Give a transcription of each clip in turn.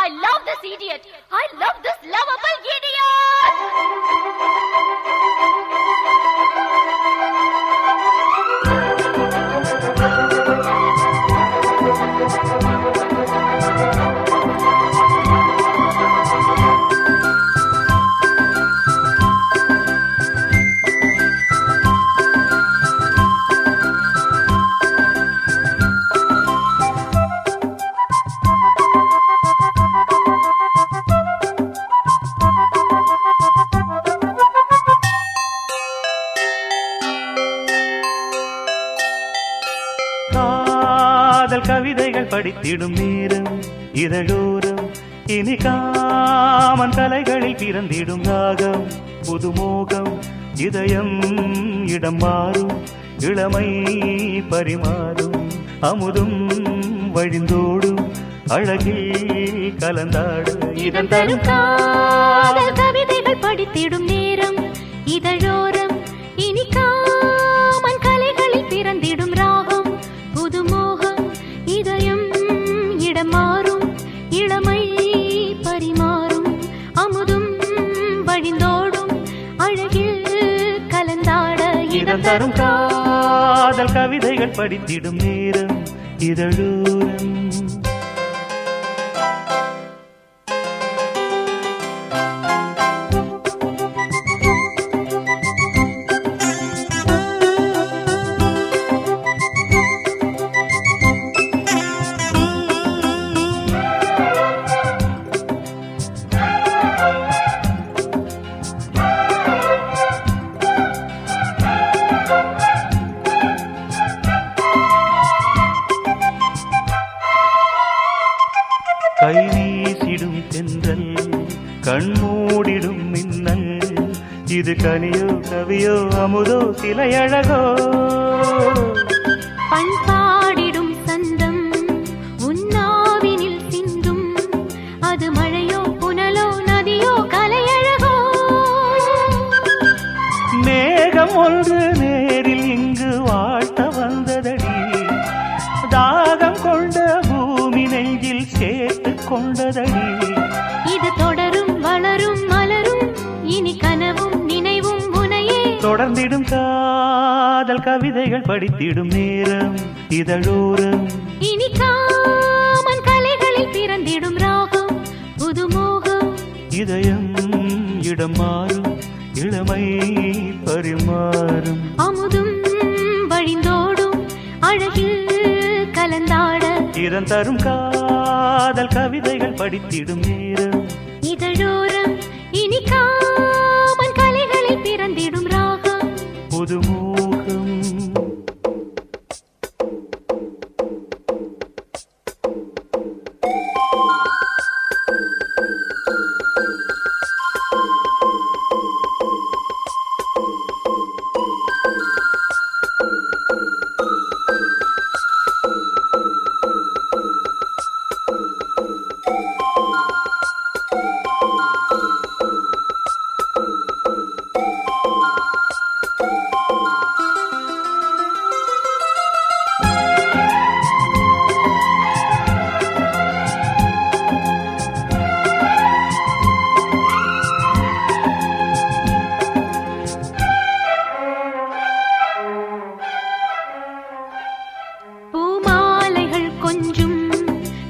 I love this idiot. I love this lovable idiot. கவிதைகள் படித்திடும் நேரம் இதழோரம் இனி காமன் கலைகளில் பிறந்திடும் ராகம் புதுமோகம் இதயம் இடம் மாறும் இளமை பரிமாறும் அமுதும் வழிந்தோடும் அழகில் கலந்தாடு இதன் தரும் காதல் கவிதைகள் படித்திடும் நேரம் இதழோரம் இனி காமன் கலைகளில் பிறந்திடும் ராகம் புதுமோகம் இதயம் இடம் மாறும் இளமை பரிமாறும் அமுதும் வழிந்தோடும் அழகில் கலந்தாட இதன் தரும் காதல் கவிதைகள் படித்திடும் நேரம் இதழோரம் கை வீசிடும் தென்றல் கண்மூடிடும் மின்னல் இது கனியோ கவியோ அமுதோ சிலையழகோ பண்பாடிடும் சந்தம் உன்னாவினில் சிந்தும் அது மழையோ புனலோ நதியோ கலையழகோ மேகம் ஒன்று நேரில் இங்கு வாழ்த்த வந்ததடி தாகம் கொண்ட பூமி நெஞ்சில் சேர்த்து கொண்டதடி இது தொடரும் வளரும் மலரும் இனி கனவும் நினைவும் உனையே தொடர்ந்திடும் காதல் கவிதைகள் படித்திடும் நேரம் இதழோரம் இனி காமன் கலைகளில் பிறந்திடும் ராகம் புதுமோகம் இதயம் இடம் மாறும் இளமை பரிமாறும் அமுதும் வழிந்தோடும் அழகில் கலந்தாட இதன் தரும் காதல் கவிதைகள் படித்திடும் நேரம் இதழோரம் இனி காமன் கலைகளில் பிறந்திடும் ராகம் புதுமோகம் பூமாலைகள் கொஞ்சும்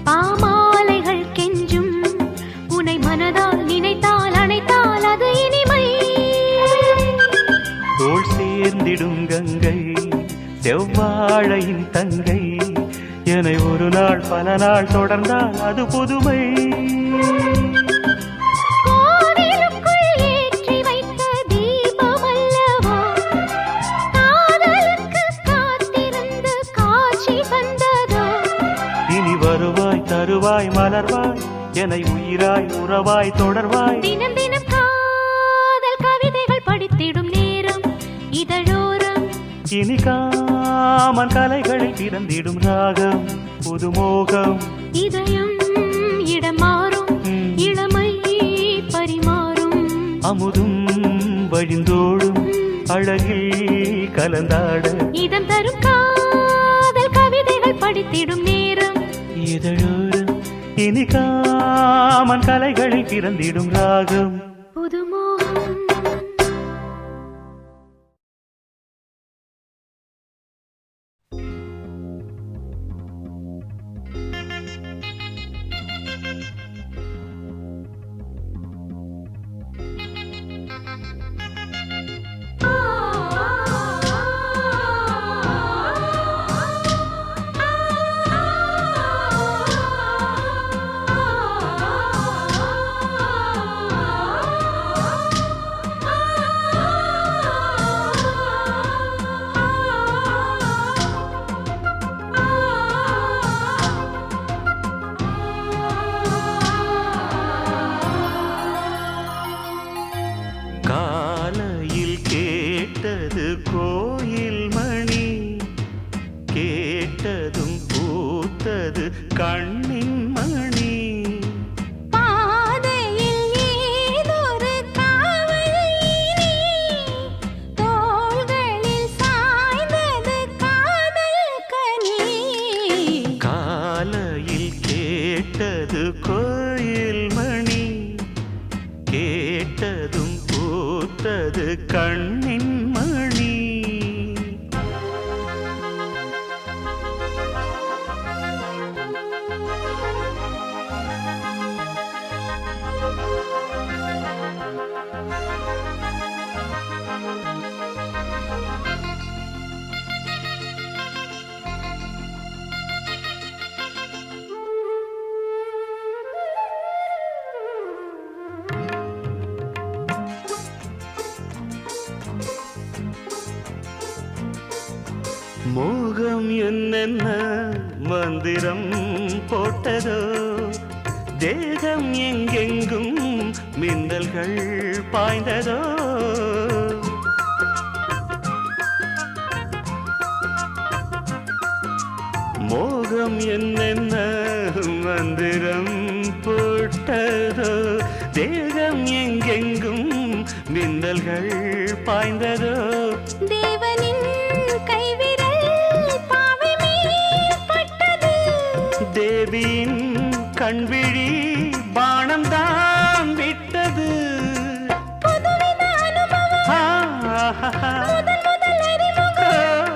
பாமாலைகள் கெஞ்சும் உனை மனதால் நினைத்தால் அணைத்தால் அது இனிமை தோள் சேர்ந்திடும் கங்கை செவ்வாழையின் தங்கை என ஒரு நாள் பல நாள் தொடர்ந்தால் அது புதுமை கோவிலுக்குள் ஏற்றி வைத்த தீபம் அல்லவோ காதலுக்கு காத்திருந்து காட்சி வந்ததோ இனி வருவாய் தருவாய் மலர்வாய் என்னை உயிராய் உறவாய் தொடர்வாய் தினம் தினம் காதல் கவிதைகள் படித்திடும் நேரம் இதழோரம் இனி காமன் கலைகளில் பிறந்திடும் ராகம் புதுமோகம் இதயம் இடம் மாறும் இளமை பரிமாறும் அமுதும் வழிந்தோடும் அழகில் கலந்தாட இதம் தரும் காதல் கவிதைகள் படித்திடும் நேரம் இதழோரம் இனி காமன் கலைகளில் பிறந்திடும் ராகம் புதுமோகம் காலையில் கேட்டது கோயில் மணி கேட்டதும் பூத்தது கண்ணின் மணி பாதையில் ஏதொரு காவல் தோள்களில் சாய்ந்தது காதல் கனி காலையில் கேட்டது கோயில் மணி கேட்டதும் பூத்தது கண்ணின் மணி மோகம் என்னென்ன மந்திரம் போட்டதோ தேகம் எங்கெங்கும் மின்னல்கள் பாய்ந்ததோ மோகம் என்னென்ன மந்திரம் போட்டதோ தேகம் எங்கெங்கும் மின்னல்கள் பாய்ந்ததோ தேவனின் கைவிரல் பாவை மேல் பட்டது தேவியின் கண்விழி பாணம் தான் விட்டது புதுவித அனுபவம் முதல் அறிமுகம்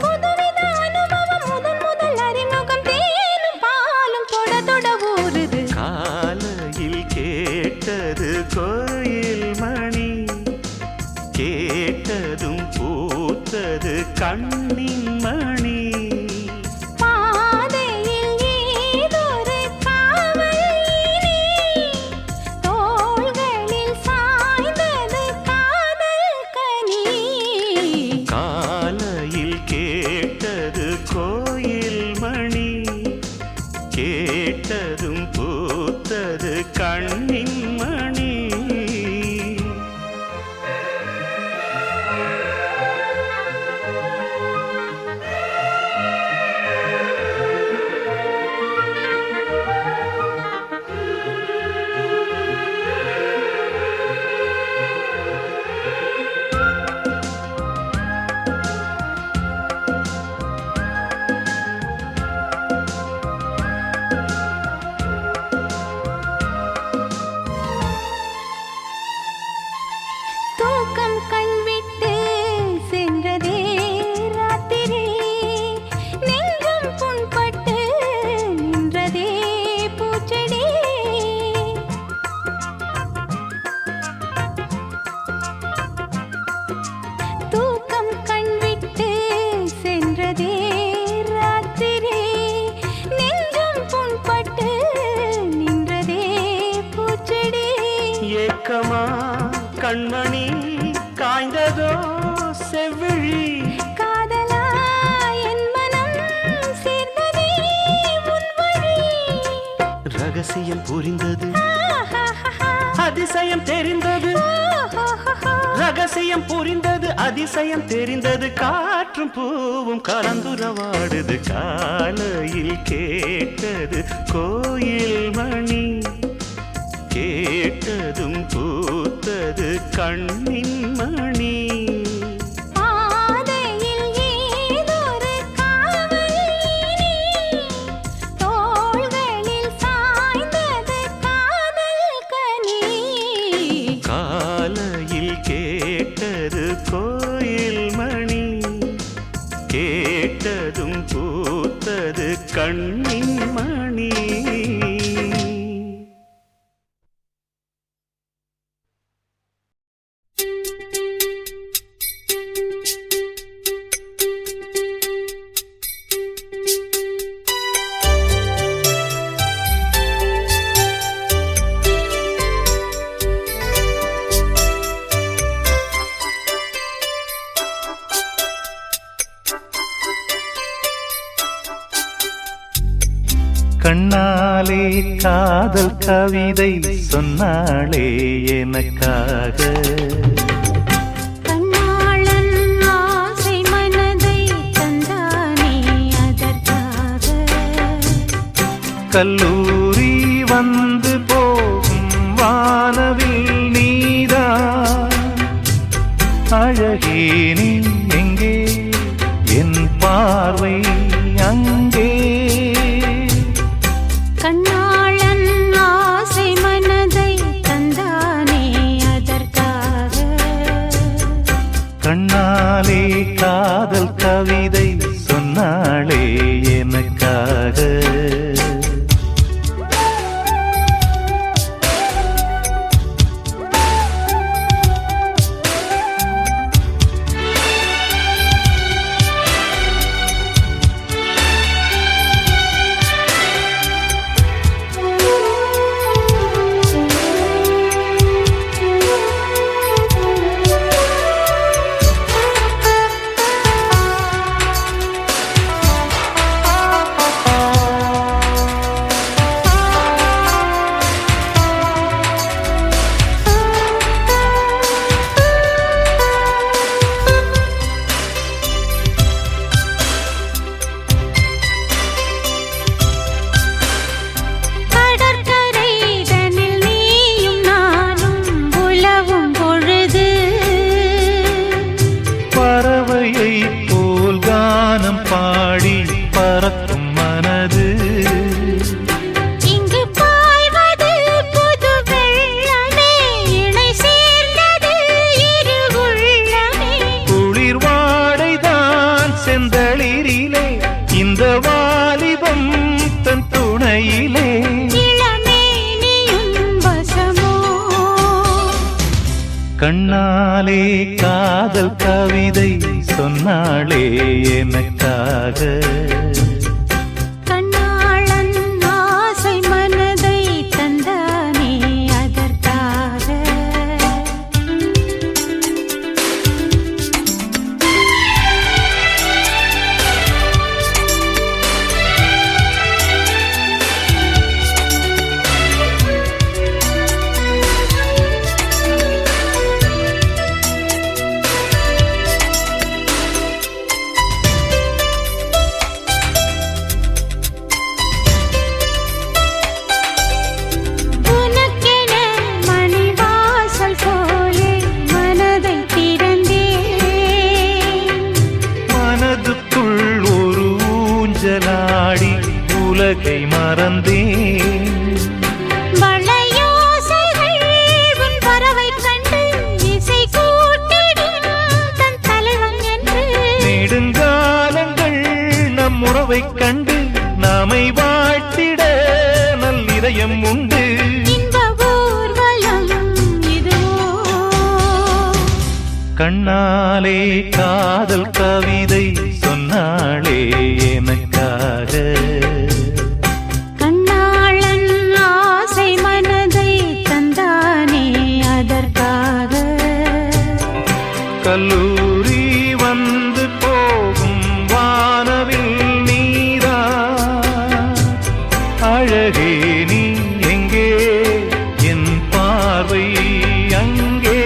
புதுவித அனுபவம் முதல் அறிமுகம் தேனும் பாலும் தொட தொட ஊறுது காலையில் கேட்டது கோயில் மணி கேட்டதும் பூத்தது கண்ணின் மணி பாதையில் ஏதொரு காவல் தோள்களில் சாய்ந்தது காதல் கனி காலையில் கேட்டது கோயில் மணி கேட்டதும் பூத்தது கண்ணின் மணி தூக்கம் கண்விட்டு சென்றதே ராத்திரி நெஞ்சம் புண்பட்டு நின்றதே பூச்செடி தூக்கம் கண்விட்டு சென்றதே ராத்திரி நெஞ்சம் புண்பட்டு நின்றதே பூச்செடி ஏக்கமா கண்மணி காய்ந்ததோ செவ்விழி காதலா என் மனம் சேர்ந்ததே உன் வழி ரகசியம் புரிந்தது ஆஹாஹா. அதிசயம் தெரிந்தது ஓஹோஹோஹோ. ரகசியம் புரிந்தது அதிசயம் தெரிந்தது காற்றும் பூவும் கலந்துரவாடுது காலையில் கேட்டது கோயில் மணி கேட்டதும் பூத்தது கண்ணின் மணி பாதையில் ஏதொரு காவல் தோள்களில் கண்ணாலே காதல் கவிதை சொன்னாளே எனக்காக. கண்ணாளன் ஆசை மனதை தந்தானே அதற்காக. கல்லூரி வந்து போகும் வானவில் நீதான் அழகே நீ எங்கே என் பார்வை அங்கே. கண்ணாளன் ஆசை மனதை தந்தானே அதற்காக. கண்ணாலே காதல் கவிதை சொன்னாளே எனக்காக. பாடி பறக்கும் மனது இங்கு பாய்வது புது வெள்ளமே இணை சேர்ந்தது இரு உள்ளமே. குளிர் வாடைதான் செந்தளிரிலே இந்த வாலிபம் தன் துணையிலே. இளமேனியும் வசமோ கண்ணாலே காதல் கவிதை சொன்னாளே எனக்காக. கண்ணாளன் ஆசை மனதை தந்தானே அதற்காக. உலகை மறந்தேன். வளையோசைகள் உன் வரவை கண்டு இசை கூட்டிடும் தன் தலைவன் என்று. நெடுங்காலங்கள் நம் உறவை கண்டு நாமை வாழ்த்திட நல்லிதயம் உண்டு. இன்ப ஊர்வலம் இதுவோ கண்ணாலே காதல் கவிதை சொன்னாளே எனக்காக. கண்ணாளன் ஆசை மனதை தந்தானே அதற்காக. கல்லூரி வந்து போகும் வானவில் நீரா அழகே நீ எங்கே என் பார்வை அங்கே.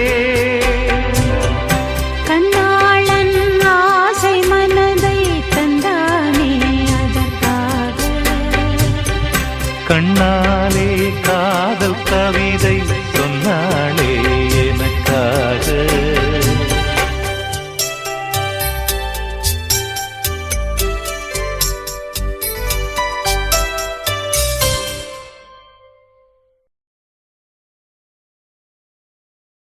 கண்ணாளன் ஆசை மனதை தந்தானே அதற்காக. கண்ணாலே காதல் கவிதை